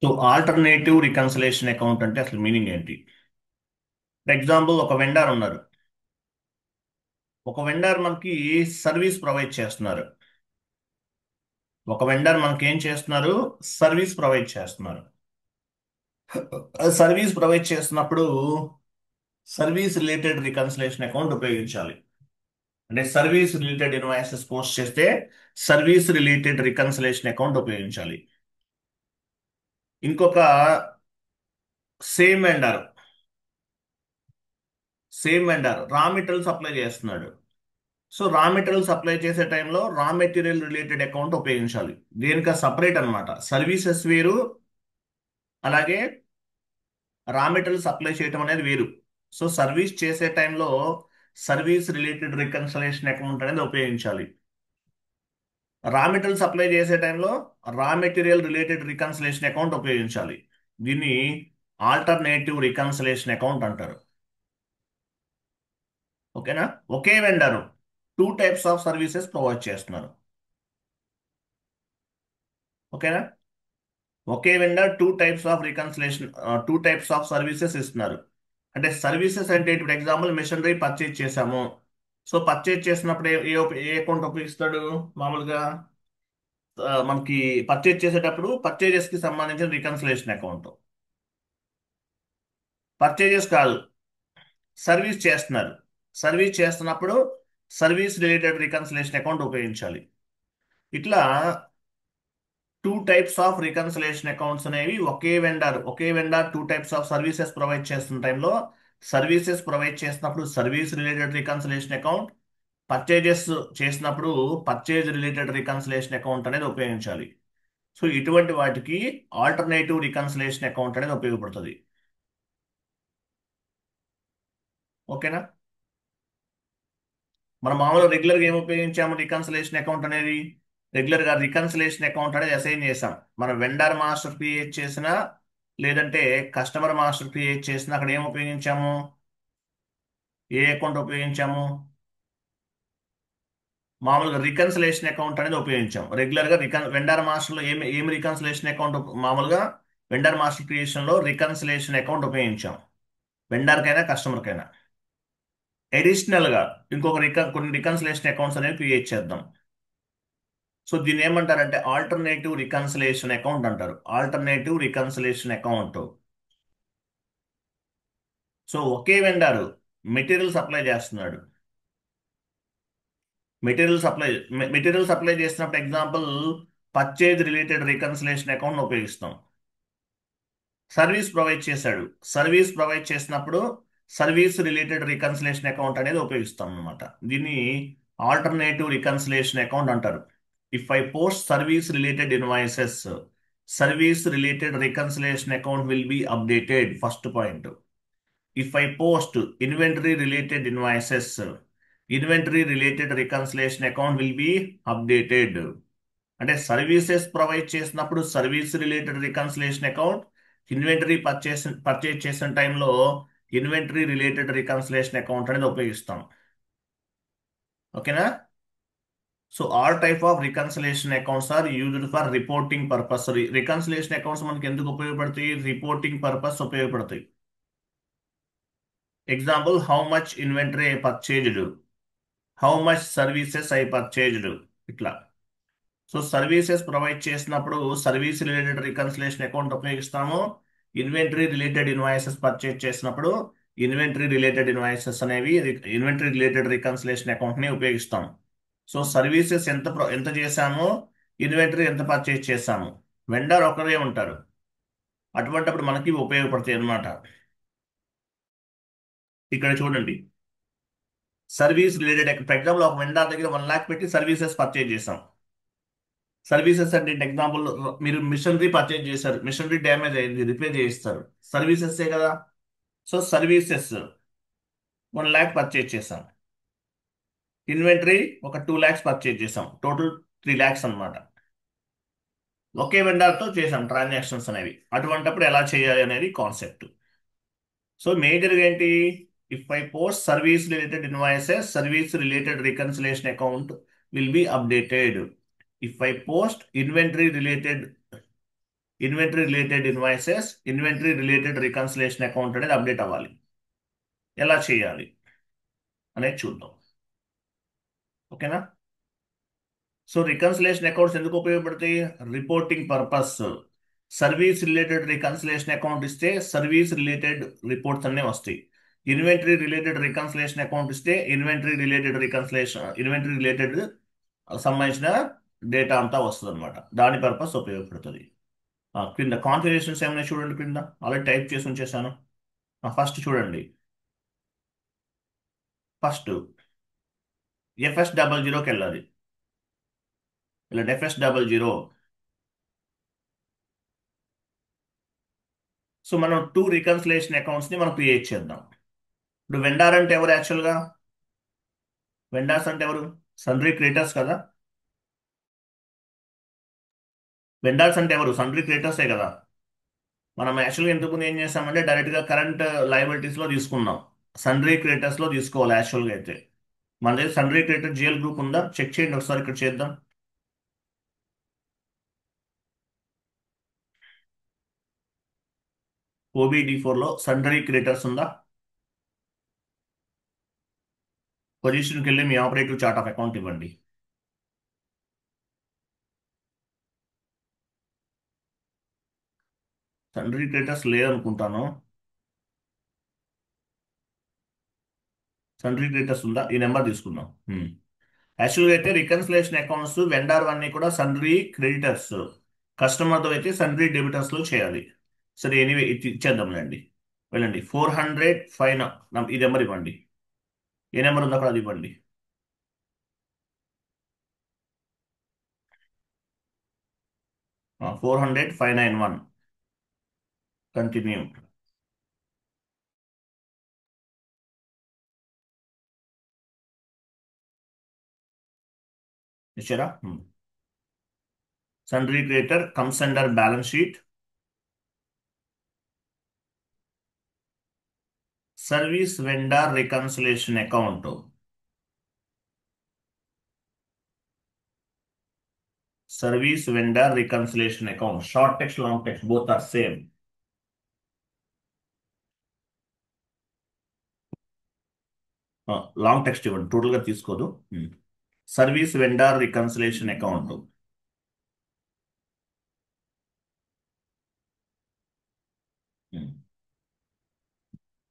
So alternative reconciliation account అంటే అసలు meaning ఏంటి? ఫర్ ఎగ్జాంపుల్ ఒక వెండర్ ఉన్నారు. ఒక వెండర్ మనకి సర్వీస్ ప్రొవైడ్ చేస్తున్నారు. ఒక వెండర్ మనకి ఏం చేస్తున్నారు? సర్వీస్ ప్రొవైడ్ చేస్తున్నారు. సర్వీస్ ప్రొవైడ్ చేస్తున్నప్పుడు సర్వీస్ రిలేటెడ్ రికన్సిలేషన్ అకౌంట్ ఉపయోగించాలి. అంటే సర్వీస్ రిలేటెడ్ ఇన్వాయిసెస్ పోస్ట్ చేస్తే సర్వీస్ రిలేటెడ్ రికన్సిలేషన్ అకౌంట్ ఉపయోగించాలి. ఇంకొక same vendor same vendor raw material supply చేస్తున్నాడు. సో రా మెటీరియల్ సప్లై చేసే టైంలో రా మెటీరియల్ రిలేటెడ్ అకౌంట్ ఉపయోగించాలి. దేనిక సపరేట్ అన్నమాట. సర్వీసెస్ వేరు, అలాగే రా మెటీరియల్ సప్లై చేయటం అనేది వేరు. సో సర్వీస్ చేసే టైంలో సర్వీస్ రిలేటెడ్ రికన్సిలేషన్ అకౌంట్ అనేది ఉపయోగించాలి. రా మెటీరియల్ సప్లై చేసే టైంలో raw material related reconciliation account ఉపయోగించాలి. దీన్ని ఆల్టర్నేటివ్ రికన్సిలేషన్ అకౌంట్ అంటారు. ఓకేనా? ఒకే vendor two types of services provide చేస్తున్నారు. ఓకేనా? ఒకే vendor two types of services ఇస్తున్నారు. అంటే సర్వీసెస్ అంటే ఇప్పుడు ఎగ్జాంపుల్ మెషినరీ పర్చేజ్ చేసాము. సో పర్చేజ్ చేసినప్పుడు ఏ అకౌంట్ ఉపయోగిస్తాడు మామూలుగా? మనకి పర్చేజ్ చేసేటప్పుడు పర్చేజెస్ కి సంబంధించిన రికన్సిలేషన్ అకౌంట్. పర్చేజెస్ కాదు, సర్వీస్ చేస్తున్నారు. సర్వీస్ చేస్తున్నప్పుడు సర్వీస్ రిలేటెడ్ రికన్సిలేషన్ అకౌంట్ ఉపయోగించాలి. ఇట్లా two types of reconciliation accounts అనేవి ఒకే vendor two types of services provide చేస్తున్న టైంలో సర్వీసెస్ ప్రొవైడ్ చేసినప్పుడు service related reconciliation account, purchases చేసినప్పుడు పర్చేజ్ రిలేటెడ్ రికన్సిలేషన్ అకౌంట్ అనేది ఉపయోగించాలి. సో ఇటువంటి వాటికి ఆల్టర్నేటివ్ రికన్సిలేషన్ అకౌంట్ అనేది ఉపయోగపడుతుంది. ఓకేనా? మనం మామూలుగా రెగ్యులర్గా ఏం ఉపయోగించాము రికన్సిలేషన్ అకౌంట్ అనేది? రెగ్యులర్గా రికన్సిలేషన్ అకౌంట్ అనేది అసైన్ చేసాం. మనం వెండర్ మాస్టర్ క్రియేట్ చేసినా లేదంటే కస్టమర్ మాస్టర్ క్రియేట్ చేసినా అక్కడ ఏం ఉపయోగించాము? ఏ అకౌంట్ ఉపయోగించాము? మామూలుగా రికన్సిలేషన్ అకౌంట్ అనేది ఉపయోగించాం. రెగ్యులర్గా వెండర్ మాస్టర్లో ఏం రికన్సిలేషన్ అకౌంట్ మామూలుగా వెండర్ మాస్టర్ క్రియేషన్లో రికన్సిలేషన్ అకౌంట్ ఉపయోగించాం. వెండర్కైనా కస్టమర్కైనా. అడిషనల్గా కొన్ని రికన్సిలేషన్ అకౌంట్స్ అనేవి క్రియేట్ చేద్దాం. సో దీన్ని ఏమంటారంటే ఆల్టర్నేటివ్ రికన్సిలేషన్ అకౌంట్ అంటారు. Alternative reconciliation account. సో ఒకే వెండర్ మెటీరియల్ సప్లై చేస్తున్నాడు. మెటీరియల్ సప్లై చేసినప్పుడు example purchase related reconciliation account ఉపయోగిస్తాం. సర్వీస్ ప్రొవైడ్ చేశాడు. సర్వీస్ ప్రొవైడ్ చేసినప్పుడు సర్వీస్ రిలేటెడ్ రికన్సిలేషన్ అకౌంట్ అనేది ఉపయోగిస్తాం అన్నమాట. దీన్ని ఆల్టర్నేటివ్ రికన్సిలేషన్ అకౌంట్ అంటారు. If I post service related invoices, service related reconciliation account will be updated. First point. If I post inventory related invoices, inventory related reconciliation account will be updated. అంటే services provide చేసినప్పుడు service related reconciliation account, purchase చేసిన టైంలో inventory related reconciliation account అనేది ఉపయోగిస్తాం. ఓకేనా? So all type of reconciliation accounts are used for reporting purpose. Reconciliation accounts మనకి ఎందుకు ఉపయోగపడతాయి? రిపోర్టింగ్ పర్పస్ ఉపయోగపడతాయి. Example, how much inventory I purchased, how much services I purchased. ఇట్లా. సో సర్వీసెస్ ప్రొవైడ్ చేసినప్పుడు service related reconciliation account ఉపయోగిస్తాము. Inventory related invoices purchase చేసినప్పుడు inventory related reconciliation account ని ఉపయోగిస్తాం. సో సర్వీసెస్ ఎంత చేశామో, ఇన్వెంటరీ ఎంత పర్చేజ్ చేశాము. వెండర్ ఒకరే ఉంటారు. అటువంటిప్పుడు మనకి ఇవి ఉపయోగపడతాయి అన్నమాట. ఇక్కడ చూడండి, సర్వీస్ రిలేటెడ్ ఫర్ ఎగ్జాంపుల్ ఒక వెండర్ దగ్గర 1 lakh పెట్టి సర్వీసెస్ పర్చేజ్ చేసాం. సర్వీసెస్ అంటే ఎగ్జాంపుల్, మీరు మిషనరీ పర్చేజ్ చేశారు, మిషనరీ డ్యామేజ్ అయింది, రిపేర్ చేయిస్తారు. సర్వీసెస్సే కదా. సో సర్వీసెస్ 1 lakh పర్చేజ్ చేసాం. ఇన్వెంటరీ ఒక 2 lakhs పర్చేజ్ చేసాం. టోటల్ 3 lakhs అన్నమాట. ఒకే వెండర్తో చేసాం ట్రాన్సాక్షన్స్ అనేవి. అటువంటప్పుడు ఎలా చేయాలి అనేది కాన్సెప్ట్. సో మేజర్గా ఏంటి? If I post service related invoices, service related reconciliation account will be updated. If I post inventory related inventory related invoices, inventory related reconciliation account అనేది అప్డేట్ అవ్వాలి. ఎలా చేయాలి అనేది చూద్దాం. ఓకేనా? సో రికన్సిలేషన్ అకౌంట్స్ ఎందుకు ఉపయోగపడతాయి? Reporting purpose. Service related reconciliation account ఇస్తే సర్వీస్ రిలేటెడ్ రిపోర్ట్స్ అన్నీ వస్తాయి. ఇన్వెంటరీ రిలేటెడ్ రికన్సిలేషన్ అకౌంట్ ఇస్తే ఇన్వెంటరీ రిలేటెడ్ సంబంధించిన డేటా అంతా వస్తుంది అనమాట. దాని పర్పస్ ఉపయోగపడుతుంది. క్రింద కాన్ఫిగరేషన్స్ ఏమైనా చూడండి, క్రింద ఆల్రెడీ టైప్ చేసి ఉంచేసాను. ఫస్ట్ చూడండి. ఫస్ట్ FS00కి వెళ్ళాలి. ఇలా FS00. సో మనం 2 రికన్సిలేషన్ అకౌంట్స్ ని మనం క్రియేట్ చేద్దాం. ఇప్పుడు వెండార్ అంటే ఎవరు యాక్చువల్గా? వెండార్స్ అంటే ఎవరు? సన్రీ క్రియేటర్స్ కదా. వెండార్స్ అంటే ఎవరు? సన్రీ క్రియేటర్సే కదా. మనం యాక్చువల్గా ఇంతకుముందు ఏం చేస్తామంటే డైరెక్ట్గా కరెంట్ లయబిలిటీస్లో తీసుకున్నాం. సన్రీ క్రియేటర్స్లో తీసుకోవాలి యాక్చువల్గా అయితే. మన దగ్గర సన్రీ క్రియేటర్ జిఎల్ గ్రూప్ ఉందా? చెక్ చేయండి ఒకసారి, ఇక్కడ చేద్దాం. OBD4లో సన్రీ క్రియేటర్స్ ఉందా? పొజిషన్కి వెళ్ళి మీ ఆపరేటివ్ చార్ట్ ఆఫ్ అకౌంట్ ఇవ్వండి. సన్రీ క్రియేటర్స్ లేదనుకుంటాను. సన్రీ క్రియేటర్స్ ఉందా? ఈ నెంబర్ తీసుకుందాం. యాక్చువల్గా అయితే రికన్సిలేషన్ అకౌంట్స్ వెండార్ అన్ని కూడా సన్రీ క్రెడిటర్స్, కస్టమర్తో అయితే సన్రీ డెబిటర్స్లో చేయాలి. సరే ఎనీవే ఇచ్చేద్దాంలేండి. వెళ్ళండి 400 ఫైవ్. ఈ నెంబర్ ఇవ్వండి. ఏ నెంబర్ ఉందో అక్కడ అది ఇవ్వండి. 400,591. కంటిన్యూ. ఇచ్చారా? Sundry creditor comes under balance sheet. Service vendor reconciliation account. Service vendor reconciliation account. Short text, long text both are same. Long text ఇవ్వండి, టోటల్గా తీసుకోదు. Service vendor reconciliation account.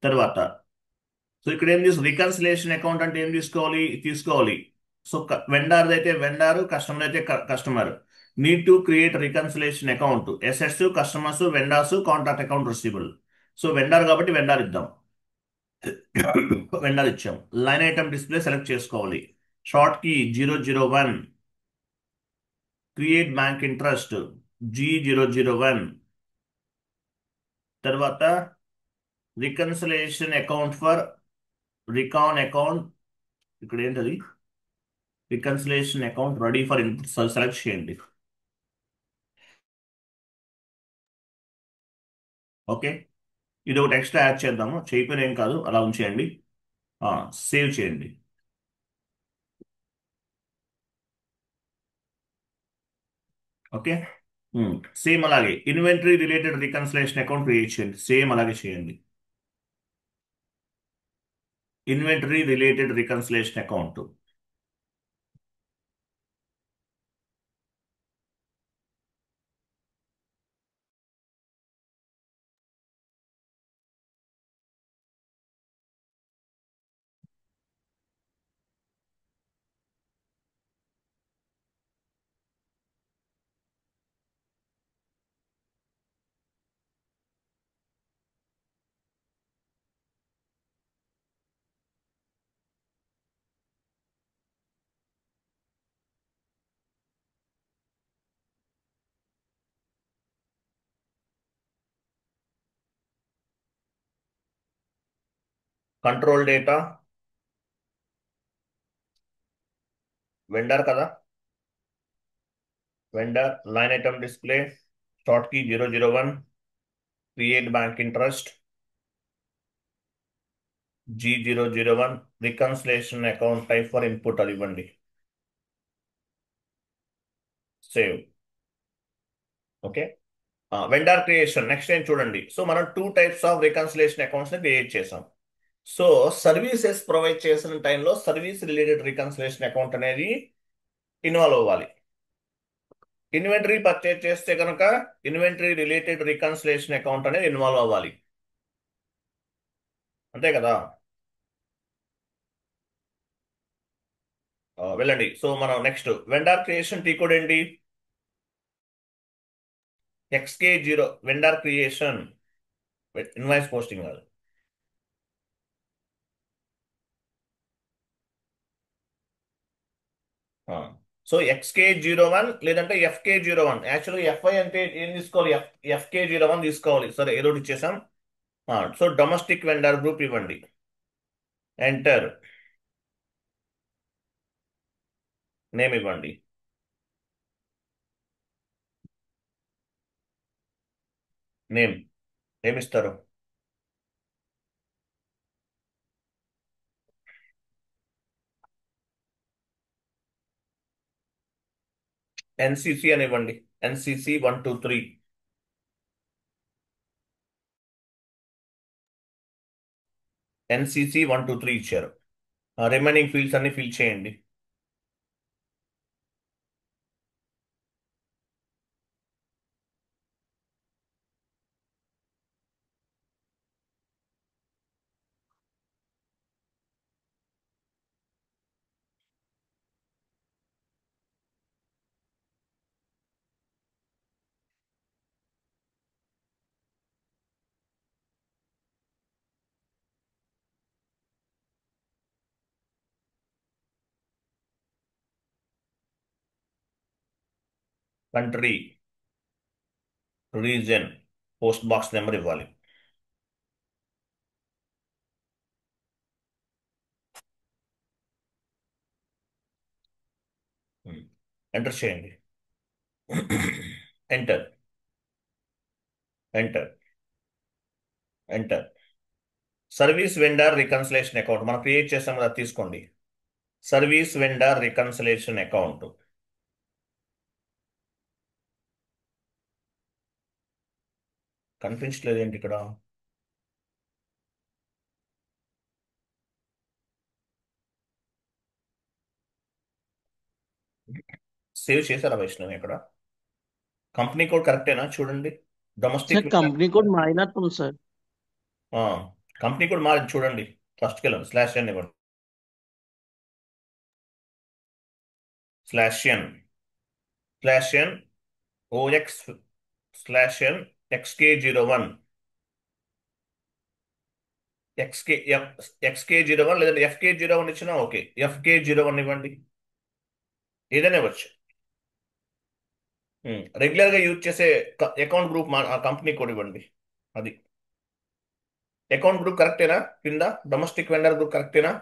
తర్వాత సో ఇక్కడ ఏం రికన్సిలేషన్ అకౌంట్ అంటే ఏం తీసుకోవాలి. సో వెండార్ అయితే వెండారు, కస్టమర్ అయితే customer. Need to create reconciliation account. Assets, customers, vendors, contract account receivable. So vendor కాబట్టి వెండార్ ఇద్దాం. వెండార్ ఇచ్చాం. లైన్ ఐటమ్ డిస్ప్లే సెలెక్ట్ చేసుకోవాలి. షార్ట్ కి 001. Create bank interest G001. తర్వాత reconciliation account for recon account. ఇక్కడ ఏంటది? Reconciliation account ready for input select చేయండి. Okay, ఇది ఒకటి ఎక్స్ట్రా యాడ్ చేద్దాము. చేయకపోయినా ఏం కాదు, అలా ఉంచేయండి. సేవ్ చేయండి. ఓకే. సేమ్ అలాగే inventory related reconciliation account create చేయండి. సేమ్ అలాగే చేయండి. Inventory related reconciliation account. Control data vendor కదా. Vendor line item display short key 001. Create bank interest G001. Reconciliation account type for input అది ఇవ్వండి. Save. Okay. Vendor creation next ఏం చూడండి. So మనం two types of reconciliation accounts ని create చేసాం. So services provide చేసిన టైంలో సర్వీస్ రిలేటెడ్ రికన్సిలేషన్ అకౌంట్ అనేది ఇన్వాల్వ్ అవ్వాలి. ఇన్వెంటరీ పర్చేజ్ చేస్తే కనుక ఇన్వెంటరీ రిలేటెడ్ రికన్సిలేషన్ అకౌంట్ అనేది ఇన్వాల్వ్ అవ్వాలి. అంతే కదా. వెళ్ళండి. సో మనం next vendor creation T code ఏంటి? XK0 vendor creation invoice posting కాదు. సో XK01 లేదంటే FK01. యాక్చువల్గా FI అంటే ఏం తీసుకోవాలి? FK01 తీసుకోవాలి. సరే ఏదో ఒకటి ఇచ్చేసాం. సో డొమెస్టిక్ వెండర్ గ్రూప్ ఇవ్వండి. ఎంటర్. నేమ్ ఇవ్వండి. నేమ్ ఏమి ఇస్తారు? NCC అని ఇవ్వండి. NCC 123. NCC 123 ఇచ్చారు. రిమైనింగ్ ఫీల్డ్స్ అన్ని ఫిల్ చేయండి. Country, reason, post box number ఇవ్వాలి. ఎంటర్ చేయండి. Enter. Enter. Enter. Service vendor reconciliation account మనం క్రియేట్ చేస్తాం కదా, తీసుకోండి. Service vendor reconciliation account. కనిపించలేదు ఏంటి ఇక్కడ? సేవ్ చేశారా వైష్ణవి ఇక్కడ? కంపెనీ కోడ్ కరెక్టేనా చూడండి. సార్ డొమెస్టిక్ కంపెనీ కోడ్ మారినట్టుంది సార్. కంపెనీ కోడ్ మారింది చూడండి. ఫస్ట్కి వెళ్ళండి. /n ఇవ్వండి. /n /n OX/n XK01 XK01 లేదంటే FK01 ఇచ్చినా ఓకే. FK01 ఇవ్వండి. ఏదైనా ఇవ్వచ్చు. రెగ్యులర్ గా యూజ్ చేసే అకౌంట్ గ్రూప్ కంపెనీ కోడ్ ఇవ్వండి. అది అకౌంట్ గ్రూప్ కరెక్టేనా? కింద డొమెస్టిక్ వెండర్ గ్రూప్ కరెక్టేనా?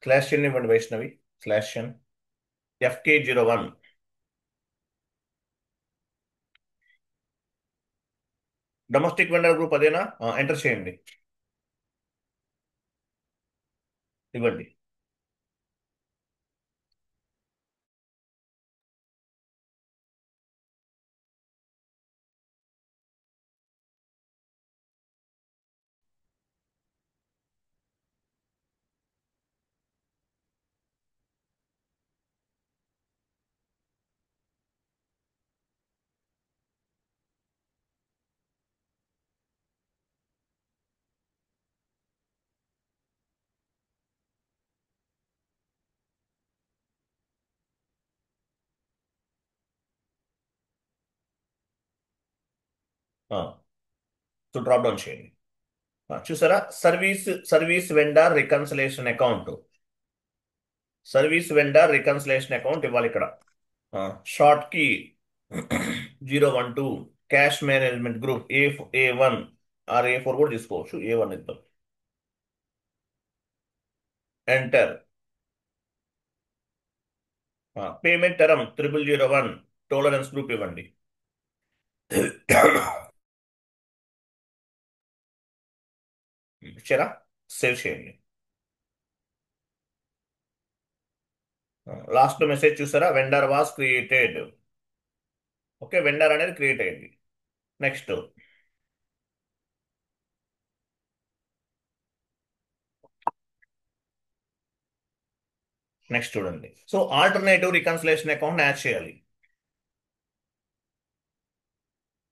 /n ఇవ్వండి Vaishnavi. /n FK01. Domestic vendor group అదేనా? ఎంటర్ చేయండి. ఇవ్వండి. సో డ్రాప్ డౌన్ చేయండి. చూసారా? Service vendor reconciliation account. Service vendor reconciliation account ఇవ్వాలి ఇక్కడ. షార్ట్ కి 012. Cash management group A1 are A4 కూడా తీసుకోవచ్చు. A1 ఇద్దాం. Enter. Payment term 0001. Tolerance group ఇవ్వండి. ఇచ్చారా? సేవ్ చేయండి. లాస్ట్ మెసేజ్ చూసారా? Vendor was created. Okay, vendor అనేది క్రియేట్ అయింది. నెక్స్ట్ నెక్స్ట్ చూడండి. So alternative reconciliation account add చేయాలి.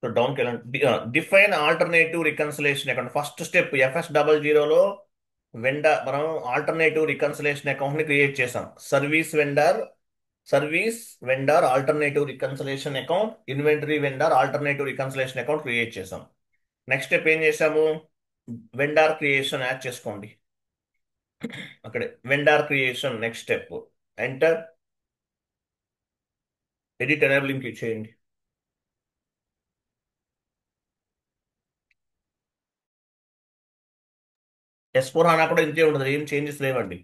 సో డౌన్కి వెళ్ళండి. Define alternative reconciliation account first step FS00లో మనం ఆల్టర్నేటివ్ రికన్సిలేషన్ అకౌంట్ ని క్రియేట్ చేసాం. Service vendor alternative reconciliation account, inventory vendor alternative reconciliation account create చేసాం. నెక్స్ట్ స్టెప్ ఏం చేసాము? వెండర్ క్రియేషన్ యాడ్ చేసుకోండి. అక్కడే vendor creation next step. Enter, edit enabling చేయండి. S/4HANA కూడా ఇంతే ఉంటుంది, ఏం చేంజెస్ లేవండి.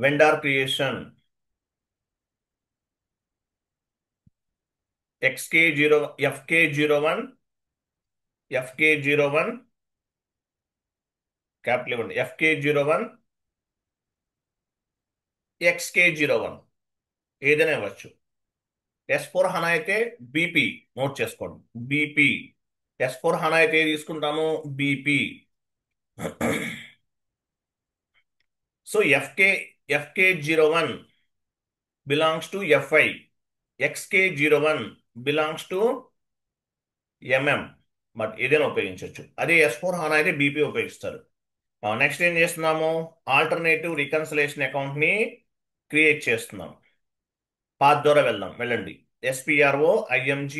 Vendor creation XK0 FK01 FK01 capital ఇవ్వండి. FK01 XK01 ఏదైనా ఇవ్వచ్చు. S/4HANA అయితే బీపీ నోట్ చేసుకోండి. బీపీ. S/4HANA అయితే ఏది తీసుకుంటాము? BP. So FK01 belongs to FI, XK01 belongs to MM. But ఏదైనా ఉపయోగించవచ్చు. అదే S/4HANA అయితే బీపీ ఉపయోగిస్తారు. నెక్స్ట్ ఏం చేస్తున్నాము? ఆల్టర్నేటివ్ రికన్సిలేషన్ అకౌంట్ ని క్రియేట్ చేస్తున్నాం. పాత్ ద్వారా వెళ్ళండి. SPRO IMG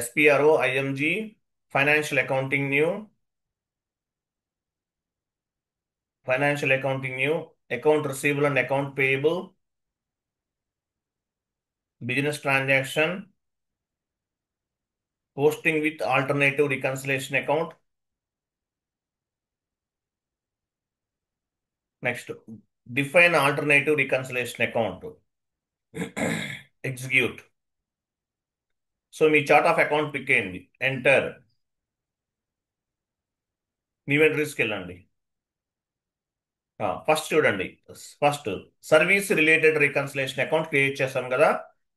SPRO IMG financial accounting new account receivable and account payable, business transaction, posting with alternative reconciliation account. Next define alternative reconciliation account. Execute. So మీ chart of account pick అయింది. Enter, ఇన్వెంటరీస్కి వెళ్ళండి. First చూడండి. First service related reconciliation account create చేస్తాం కదా,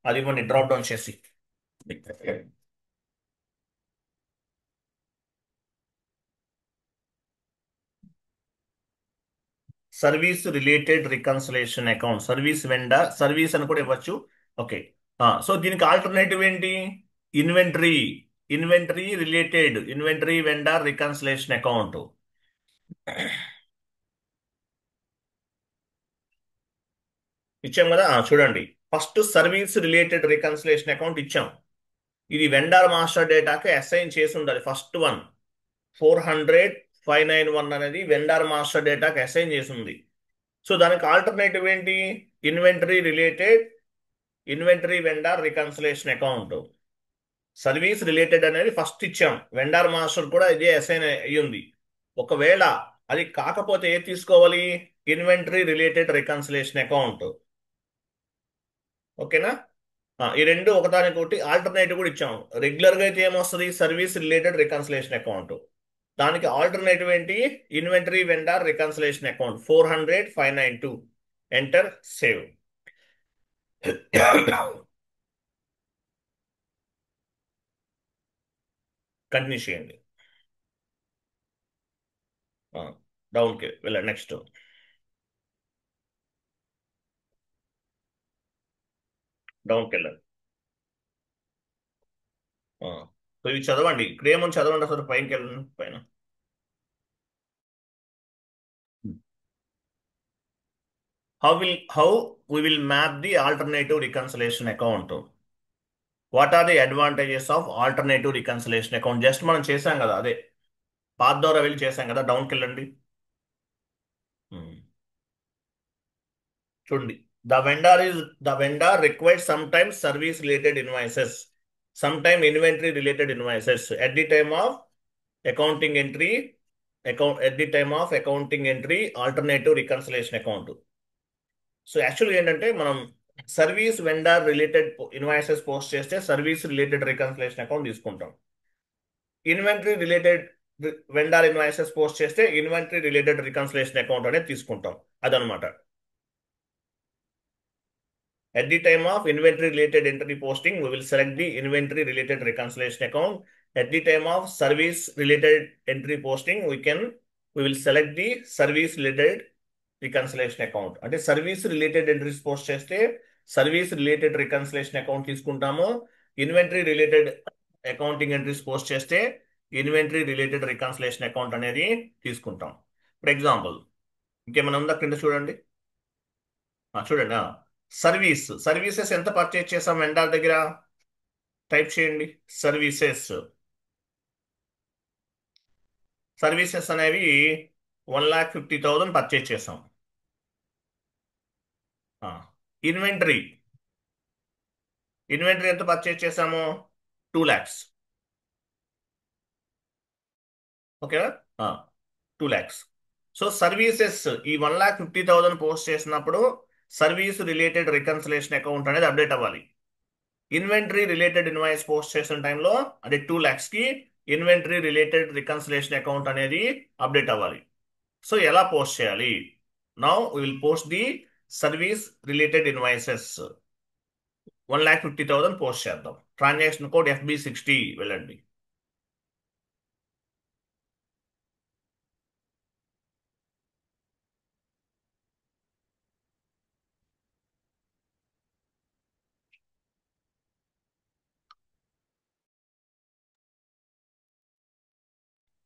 అది మన drop down చేసి service related reconciliation account, service vendor, service అని కూడా ఇవ్వచ్చు. ఓకే. సో దీనికి ఆల్టర్నేటివ్ ఏంటి? Inventory. Inventory vendor reconciliation account ఇచ్చాం కదా. చూడండి, first service related reconciliation account ఇచ్చాం. ఇది వెండర్ మాస్టర్ డేటాకి అసైన్ చేసి ఉండాలి. ఫస్ట్ వన్ 400,591 అనేది వెండర్ మాస్టర్ డేటాకి అసైన్ చేసి ఉంది. సో దానికి ఆల్టర్నేటివ్ ఏంటి? Inventory vendor reconciliation account. Service related అనేది ఫస్ట్ ఇచ్చాం, వెండర్ మాస్టర్ కూడా ఇదే అసైన్ అయ్యి ఉంది. ఒకవేళ అది కాకపోతే ఏది తీసుకోవాలి? Inventory related reconciliation account. ఓకేనా? ఈ రెండు ఒకదానికొకటి ఆల్టర్నేటివ్ కూడా ఇచ్చాం. రెగ్యులర్ గా అయితే ఏమొస్తుంది? Service related reconciliation account. దానికి ఆల్టర్నేటివ్ ఏంటి? Inventory vendor reconciliation account 400,592. Enter, save. Continue చేయండి. డౌన్కి వెళ్ళండి. నెక్స్ట్ డౌన్కి వెళ్ళండి. సో ఇవి చదవండి. ఇక్కడ ఏమని చదవండి అసలు. పైకి వెళ్ళండి. పైన how we will map the alternative reconciliation account. What are the advantages of alternative reconciliation account? Just మనం చేసాం కదా, అదే పాత్ ద్వారా వెళ్ళి చేసాం కదా. డౌన్కి వెళ్ళండి. చూడండి, the vendor required some times service related invoices, some time inventory related invoices at the time of accounting entry alternative reconciliation account. So యాక్చువల్గా ఏంటంటే మనం service vendor related invoices post చేస్తే సర్వీస్ రిలేటెడ్ రికన్సిలేషన్ అకౌంట్ తీసుకుంటాం. Inventory related vendor invoices post చేస్తే inventory related reconciliation account అనేది తీసుకుంటాం. అదనమాట. At the time of inventory related entry posting, we will select the inventory related reconciliation account. At the time of service related entry posting, we will select the service related reconciliation account. అంటే service related entries post చేస్తే service related reconciliation account తీసుకుంటాము. Inventory related accounting entries post చేస్తే inventory related reconciliation account అనేది తీసుకుంటాం. For example ఇంకేమైనా ఉందా కింద చూడండి. చూడండి. సర్వీసెస్ ఎంత పర్చేజ్ చేసాం వెండార్ దగ్గర టైప్ చేయండి. సర్వీసెస్ అనేవి 1,50,000 పర్చేజ్ చేసాం. ఇన్వెంటరీ ఎంత పర్చేజ్ చేసాము? 2 lakhs. ఓకేనా? 2 lakhs. సో సర్వీసెస్ ఈ 1,50,000 పోస్ట్ చేసినప్పుడు సర్వీస్ రిలేటెడ్ రికన్సిలేషన్ అకౌంట్ అనేది అప్డేట్ అవ్వాలి. ఇన్వెంటరీ రిలేటెడ్ ఇన్వాయిస్ పోస్ట్ చేసిన టైంలో అంటే 2 lakhs కి ఇన్వెంటరీ రిలేటెడ్ రికన్సిలేషన్ అకౌంట్ అనేది అప్డేట్ అవ్వాలి. సో ఎలా పోస్ట్ చేయాలి? Now will post the service related invoices 1,50,000 post చేద్దాం. ట్రాన్సాక్షన్ కోడ్ FB60 వెళ్ళండి.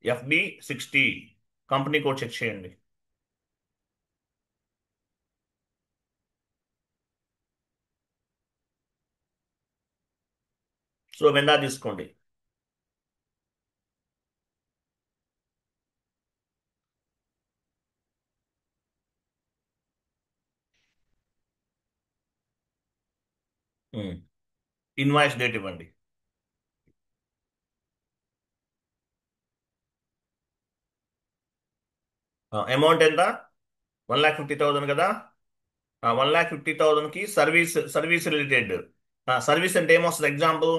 FB60 కంపెనీ కోడ్ చెక్ చేయండి. సో వెండా తీసుకోండి. ఇన్వాయిస్ డేట్ ఇవ్వండి. అమౌంట్ ఎంత? 1,50,000 కదా. 1,50,000కి సర్వీస్ రిలేటెడ్. సర్వీస్ అంటే ఏమొస్తుంది? Example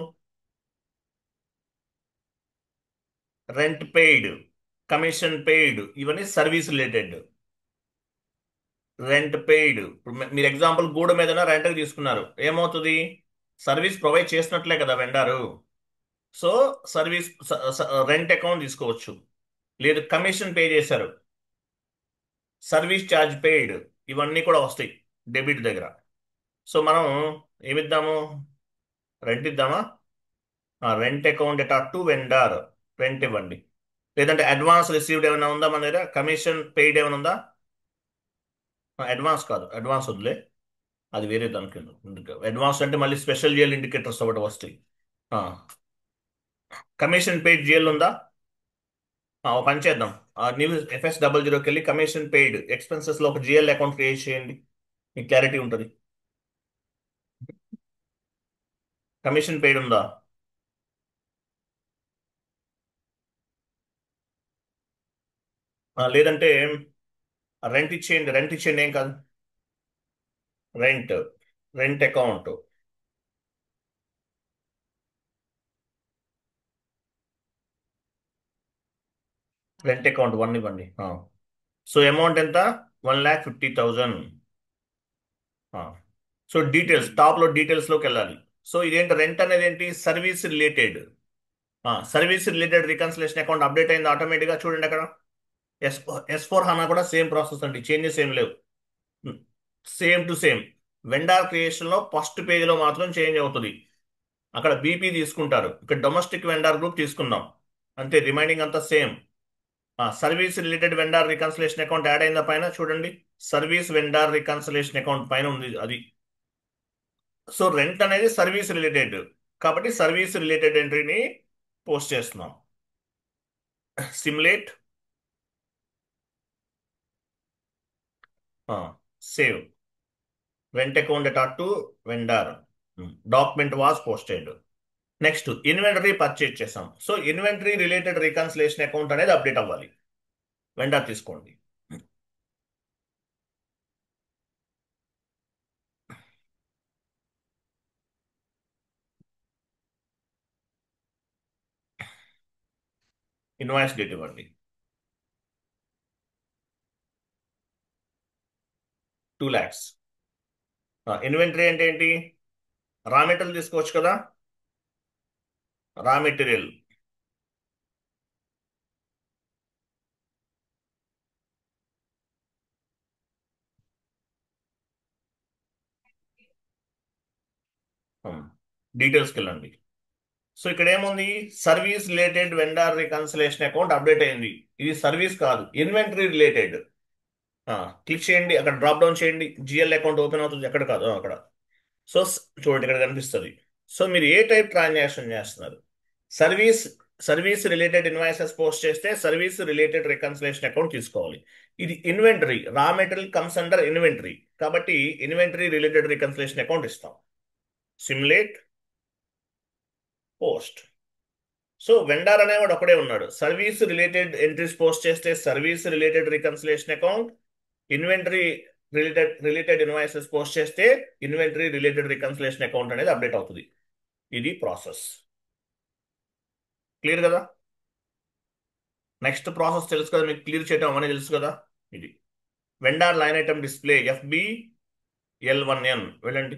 rent paid, commission paid, ఇవన్నీ సర్వీస్ రిలేటెడ్. రెంట్ పెయిడ్, మీరు ఎగ్జాంపుల్ గూడెం ఏదైనా రెంట్కి తీసుకున్నారు, ఏమవుతుంది? సర్వీస్ ప్రొవైడ్ చేసినట్లే కదా vendor. So service rent account తీసుకోవచ్చు. లేదు కమిషన్ పే చేశారు, సర్వీస్ ఛార్జ్ పెయిడ్, ఇవన్నీ కూడా వస్తాయి డెబిట్ దగ్గర. సో మనం ఏమిద్దాము? రెంట్ ఇద్దామా? Rent account to vendor, rent ఇవ్వండి. లేదంటే అడ్వాన్స్ రిసీవ్డ్ ఏమైనా ఉందా మన దగ్గర? కమిషన్ పెయిడ్ ఏమైనా ఉందా? అడ్వాన్స్ కాదు, అడ్వాన్స్ వద్దులే, అది వేరే దానికి. అడ్వాన్స్ అంటే మళ్ళీ స్పెషల్ జిఎల్ ఇండికేటర్స్ ఒకటి వస్తాయి. కమిషన్ పెయిడ్ జిఎల్ ఉందా? ఓ పని చేద్దాం, న్యూ FS00కి వెళ్ళి కమిషన్ పెయిడ్ ఎక్స్పెన్సెస్లో ఒక జిఎల్ అకౌంట్ క్రియేట్ చేయండి, మీకు క్లారిటీ ఉంటుంది. కమిషన్ పెయిడ్ ఉందా? లేదంటే రెంట్ ఇచ్చేయండి, ఏం కాదు. Rent rent account rent account 1 ఇవ్వండి. సో అమౌంట్ ఎంత? 1,50,000. సో డీటెయిల్స్, టాప్లో డీటెయిల్స్లోకి వెళ్ళాలి. సో ఇదేంటి? రెంట్ అనేది ఏంటి? Service related. Service related reconciliation account update అయింది ఆటోమేటిక్గా. చూడండి అక్కడ S4 HANA కూడా సేమ్ ప్రాసెస్ అండి, చేంజెస్ ఏం లేవు, సేమ్ టు సేమ్. వెండార్ క్రియేషన్లో ఫస్ట్ పేజీలో మాత్రం చేంజ్ అవుతుంది. అక్కడ BP తీసుకుంటారు, ఇక్కడ డొమెస్టిక్ వెండార్ గ్రూప్ తీసుకుందాం, అంతే. రిమైనింగ్ అంతా same. Service related vendor reconciliation account add అయిందా? పైన చూడండి, సర్వీస్ వెండార్ రికన్సిలేషన్ అకౌంట్ పైన ఉంది అది. సో రెంట్ అనేది సర్వీస్ రిలేటెడ్, కాబట్టి సర్వీస్ రిలేటెడ్ ఎంట్రీని పోస్ట్ చేస్తున్నాం. Simulate, save, rent account to vendor, document was posted. Next inventory purchase చేసాం. So inventory related reconciliation account అనేది అప్డేట్ అవ్వాలి. వెండార్ తీసుకోండి. ఇన్వాయిస్ డేట్ ఇవ్వండి. 2 lakhs. ఇన్వెంటరీ అంటే ఏంటి? రా మెటీరియల్ తీసుకోవచ్చు కదా, రా మెటీరియల్. డీటెయిల్స్కి వెళ్ళండి. సో ఇక్కడ ఏముంది? Service related vendor reconciliation account update అయింది. ఇది సర్వీస్ కాదు, ఇన్వెంటరీ రిలేటెడ్. క్లిక్ చేయండి, అక్కడ డ్రాప్ డౌన్ చేయండి, జిఎల్ అకౌంట్ ఓపెన్ అవుతుంది. ఎక్కడ కాదు, అక్కడ. సో చూడండి, ఇక్కడ కనిపిస్తుంది. సో మీరు ఏ టైప్ ట్రాన్సాక్షన్ చేస్తున్నారు? Service service related invoices post చేస్తే సర్వీస్ రిలేటెడ్ రికన్సిలేషన్ అకౌంట్ తీసుకోవాలి. ఇది inventory, raw material comes under inventory, కాబట్టి ఇన్వెంటరీ రిలేటెడ్ రికన్సిలేషన్ అకౌంట్ ఇస్తాం. Simulate post. సో వెండర్ అనేవాడు ఒకడే ఉన్నాడు. సర్వీస్ రిలేటెడ్ ఎంట్రీస్ పోస్ట్ చేస్తే service related reconciliation account, inventory related invoices post చేస్తే ఇన్వెంటరీ రిలేటెడ్ రికన్సిలేషన్ అకౌంట్ అనేది అప్డేట్ అవుతుంది. ఇది ప్రాసెస్. క్లియర్ కదా? నెక్స్ట్ ప్రాసెస్ తెలుసు కదా మీకు, క్లియర్ చేయడం అనేది తెలుసు కదా. ఇది vendor line item display FBL1N వెళ్ళండి.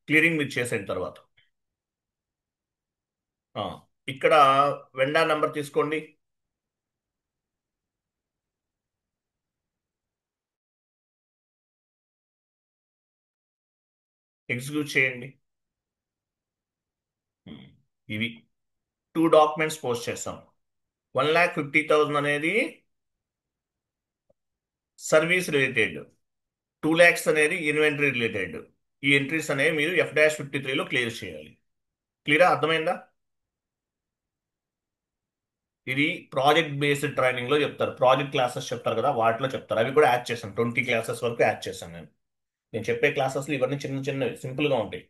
క్లియరింగ్ మీరు చేసిన తర్వాత ఇక్కడ వెండర్ నెంబర్ తీసుకోండి. ఎగ్జిక్యూట్ చేయండి. ఇవి 2 డాక్యుమెంట్స్ పోస్ట్ చేస్తాం. 1,50,000 అనేది సర్వీస్ రిలేటెడ్, 2 lakhs అనేది ఇన్వెంటరీ రిలేటెడ్. ఈ ఎంట్రీస్ అనేవి మీరు F-53లో క్లియర్ చేయాలి. క్లియరా? అర్థమైందా? ఇది ప్రాజెక్ట్ బేస్డ్ ట్రైనింగ్ లో చెప్తారు, ప్రాజెక్ట్ క్లాసెస్ చెప్తారు కదా, వాటిలో చెప్తారు. అవి కూడా యాడ్ చేశాను, 20 classes వరకు యాడ్ చేశాను నేను. నేను చెప్పే క్లాసెస్లో ఇవన్నీ చిన్న చిన్న సింపుల్గా ఉంటాయి.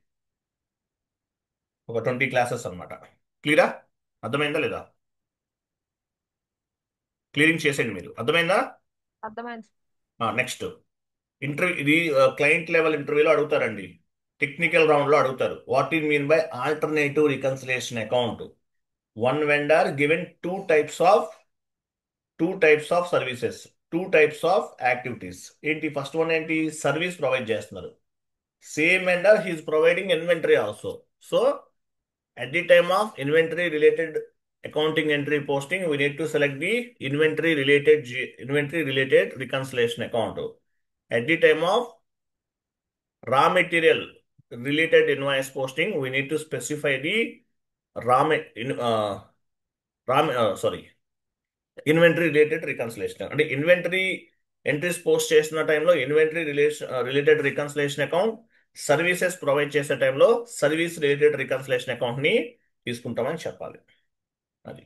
ఒక 20 classes అన్నమాట. క్లియరా? అర్థమైందా లేదా? క్లియరింగ్ చేసేయండి మీరు. అర్థమైందా? అర్థమైంది. Next interview. ఇది క్లయింట్ లెవెల్ ఇంటర్వ్యూలో అడుగుతారండి, టెక్నికల్ రౌండ్లో అడుగుతారు. What is mean by alternative reconciliation account? One vendor given two types of services, 2 types of activities. ఏంటి? ఫస్ట్ వన్ ఏంటి? సర్వీస్ ప్రొవైడ్ చేస్తున్నారు. Same vendor he's providing inventory also. So at the time of inventory related accounting entry posting, we need to select the inventory related reconciliation account. At the time of raw material related invoice posting, we need to specify the raw ma- in, raw sorry inventory related reconciliation. అంటే inventory entries post చేసిన టైంలో inventory related reconciliation account, services provide చేసే టైంలో service related reconciliation అకౌంట్ని తీసుకుంటామని చెప్పాలి. అది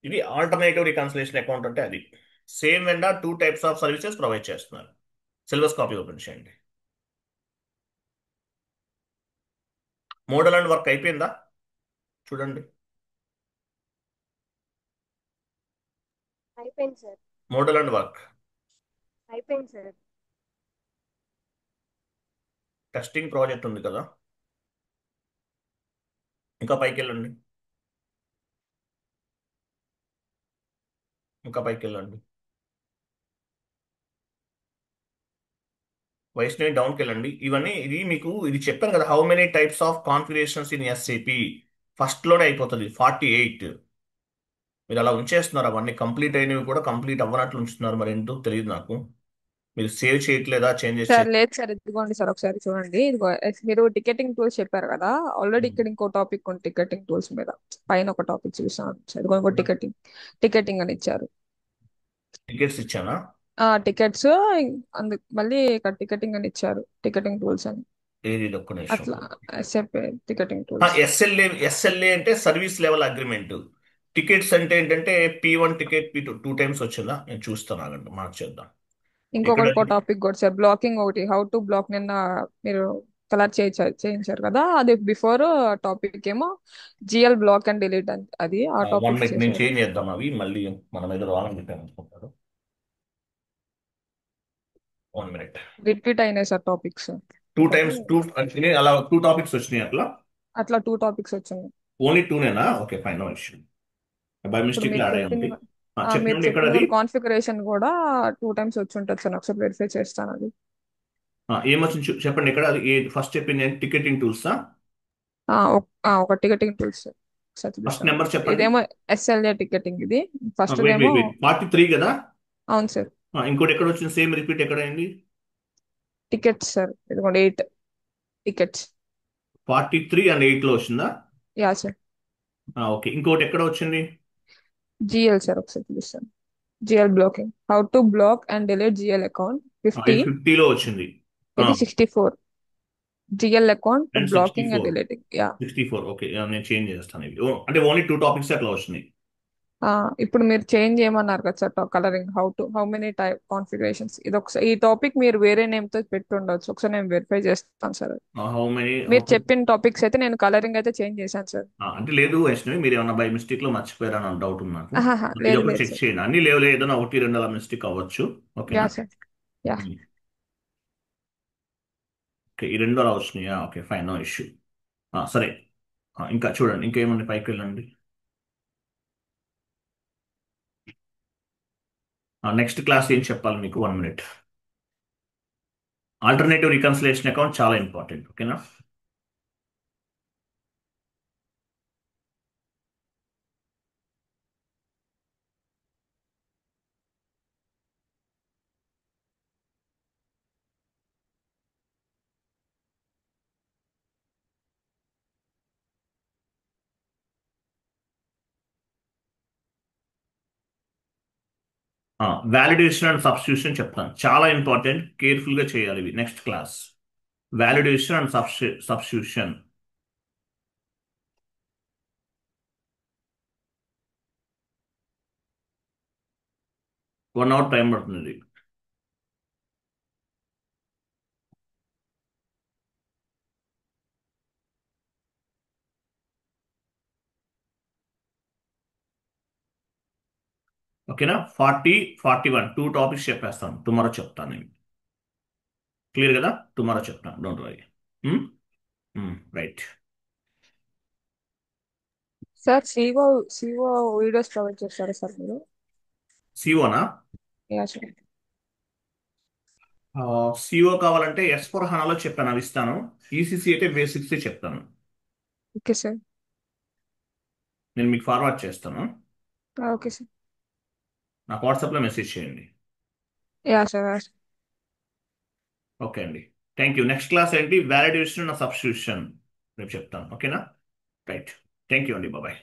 ఇది ఆల్టర్నేటివ్ రికన్సిలేషన్ అకౌంట్ అంటే అది. Same vendor 2 types of services provide చేస్తున్నారు. సిలబస్ కాపీ ఓపెన్ చేయండి. మోడల్ అండ్ వర్క్ అయిపోయిందా? చూడండి, అయిపోయింది సార్. Model and work. అయిపోయింది సార్. టెస్టింగ్ ప్రాజెక్ట్ ఉంది కదా, ఇంకా పైకి వెళ్ళండి, ఇంకా పైకి వెళ్ళండి. వైష్ణవి డౌన్కి వెళ్ళండి. ఇవన్నీ ఇది మీకు ఇది చెప్పాను కదా, how many types of configurations in SAP. ఫస్ట్లోనే అయిపోతుంది 48. మీరు అలా ఉంచేస్తున్నారు, అవన్నీ కంప్లీట్ అయినవి కూడా కంప్లీట్ అవ్వనట్లు ఉంచుతున్నారు. మరి ఏంటో తెలియదు నాకు. మీరు సేవ్ చేయట్లేదా, చేంజెస్ సార్ లేదు సార్, ఇదిగోండి సార్, ఒకసారి చూడండి. ఇదిగో మీరు టికెటింగ్ టూల్స్ చెప్పారు కదా, ఆల్రెడీ ఇక్కడ ఇంకో టాపిక్ ఉంది టికెటింగ్ టూల్స్ మీద. పైన ఒక టాపిక్ చూసాను సార్, ఇదిగో ఇంకో టికెటింగ్ టికెటింగ్ అని ఇచ్చారు. టికెట్స్ ఇచ్చానా? టికెట్స్, అందుకు మళ్ళీ ఇక్కడ టికెటింగ్ అని ఇచ్చారు, టికెటింగ్ టూల్స్ అని. ఏది? ఒక్క నిమిషం. అట్లా ఎస్ఎఫ్ టికెటింగ్ టూల్స్. ఎస్ఎల్ఏ అంటే సర్వీస్ లెవెల్ అగ్రిమెంట్. టికెట్స్ అంటే ఏంటంటే P1 టికెట్, P2 2 times వచ్చిందా? నేను చూస్తాను, ఆగండి, మార్చేద్దాం. ఇక్కడ ఇంకొకటి టాపిక్ కూడా సార్, బ్లాకింగ్ ఒకటి, హౌ టు బ్లాక్. నిన్న మీరు కలర్ చేయించారు కదా, అది బిఫోర్ టాపిక్ ఏమో జిఎల్ బ్లాక్ అండ్ డిలీట్ అది ఆ 1 టాపిక్ minute నేను చేశారు. చేంజ్ చేద్దాం. అవి మళ్ళీ మన మీద రావాలని చెప్పాను అనుకుంటారు. 1 minute. రిపీట్ అయినాయి సార్ టాపిక్స్. 2 times 2 అంటే అలా 2 topics వచ్చినాయి అట్లా. అట్లా 2 టాపిక్స్ వచ్చినాయి. ఓన్లీ టూనేనా? Okay, fine, no issue. బై ఇప్పుడు మిస్టేక్ మీరు యాడ్ అయ్యి చెప్పింది ఉంది. మీరు చెప్పండి ఎక్కడ చెప్పింది అది? కూడా కాన్ఫిగరేషన్ కూడా 2 టైమ్స్ వచ్చి ఉంటుంది సార్. ఒకసారి వెరిఫై చేస్తాను అది. ఏమొచ్చింది చెప్పండి ఎక్కడ అది? ఫస్ట్ చెప్పింది టికెటింగ్ టూల్సా? ఒక టికెటింగ్ టూల్స్ సార్. ఒకసారి ఫస్ట్ చూపిస్తాను. నెంబర్ చెప్పండి. ఇదేమో ఎస్ఎల్ఏ టికెటింగ్ ఇది. ఫస్ట్ వెయిట్ దేమో. వెయిట్ వెయిట్ 43 కదా? అవును సార్. ఇంకోటి ఎక్కడ వచ్చింది? సేమ్ రిపీట్ ఎక్కడ అయింది? టికెట్స్ సార్, ఇదిగోండి 8 టికెట్స్. 43 అండ్ 8 లో వచ్చిందా? Yeah sir. ఓకే, ఇంకోటి ఎక్కడ వచ్చింది? జిఎల్ సార్, ఒకసారి చూపిస్తాను. GL blocking, how to block and delete GL account 50. ఇది 50లో వచ్చింది. ఇది 64. GL account and blocking and 64. Deleting, yeah. 64, okay, నేను చేంజ్ చేస్తాను ఇవి. అంటే ఓన్లీ 2 టాపిక్స్ అట్లా వచ్చినాయి. ఇప్పుడు మీరు చేంజ్ చేయమన్నారు కదా sir, colouring, how many type configurations. ఇది ఒకసారి, ఈ టాపిక్ మీరు వేరే నేమ్ తో పెట్టి ఉండొచ్చు. ఒకసారి నేను వెరిఫై చేస్తాను సార్. How many? మీరు చెప్పిన టాపిక్స్ అయితే నేను కలరింగ్ అయితే చేంజ్ చేశాను సార్. అంటే లేదు వైష్ణవి, మీరు ఏమన్నా బై మిస్టేక్ లో మర్చిపోయారని డౌట్ ఉంది నాకు. ఆహాహా, ఇది లేదు ఒకటి లేదు చెక్ సార్. చేయండి. అన్ని లేవు, ఏదైనా ఒకటి రెండు అలా మిస్టేక్ అవ్వచ్చు. యా ఓకేనా? సార్. యా. ఉమ్. ఓకే, ఈ రెండు అలా వచ్చినాయా? Okay, fine, no issue. సరే. ఇంకా చూడండి, ఇంకేముంది, పైకి వెళ్ళండి. నెక్స్ట్ క్లాస్ ఏం చెప్పాలి మీకు? 1 మినిట్. ఆల్టర్నేటివ్ రికన్సిలేషన్ అకౌంట్ చాలా ఇంపార్టెంట్. ఓకేనా? వాలిడేషన్ అండ్ సబ్స్టిట్యూషన్ చెప్తాను, చాలా ఇంపార్టెంట్, కేర్ఫుల్ గా చేయాలి ఇవి. Next class validation and substitution. 1 hour time పడుతుంది. ఓకేనా? 40, 41 2 టాపిక్స్ చెప్పేస్తాను. టుమారో చెప్తాను నేను. క్లియర్ కదా? టుమారో చెప్తాను, don't worry. Right. Sir, CO videos provide చేస్తారా సార్ మీరు? సిఓనా? Yeah sir. సిఓ కావాలంటే S/4HANAలో చెప్పాను, అవి ఇస్తాను. ఈసీసీ అయితే బేసిక్స్ చెప్తాను. Okay sir. నేను మీకు ఫార్వర్డ్ చేస్తాను. Okay sir. నాకు వాట్సాప్లో మెసేజ్ చేయండి. Yeah sir. Yeah sir. Okay అండి. Thank you. నెక్స్ట్ క్లాస్ ఏంటి? వాలిడేషన్ అండ్ సబ్స్టిట్యూషన్ రేపు చెప్తాను. ఓకేనా? రైట్. థ్యాంక్ యూ అండి. బాబాయ్.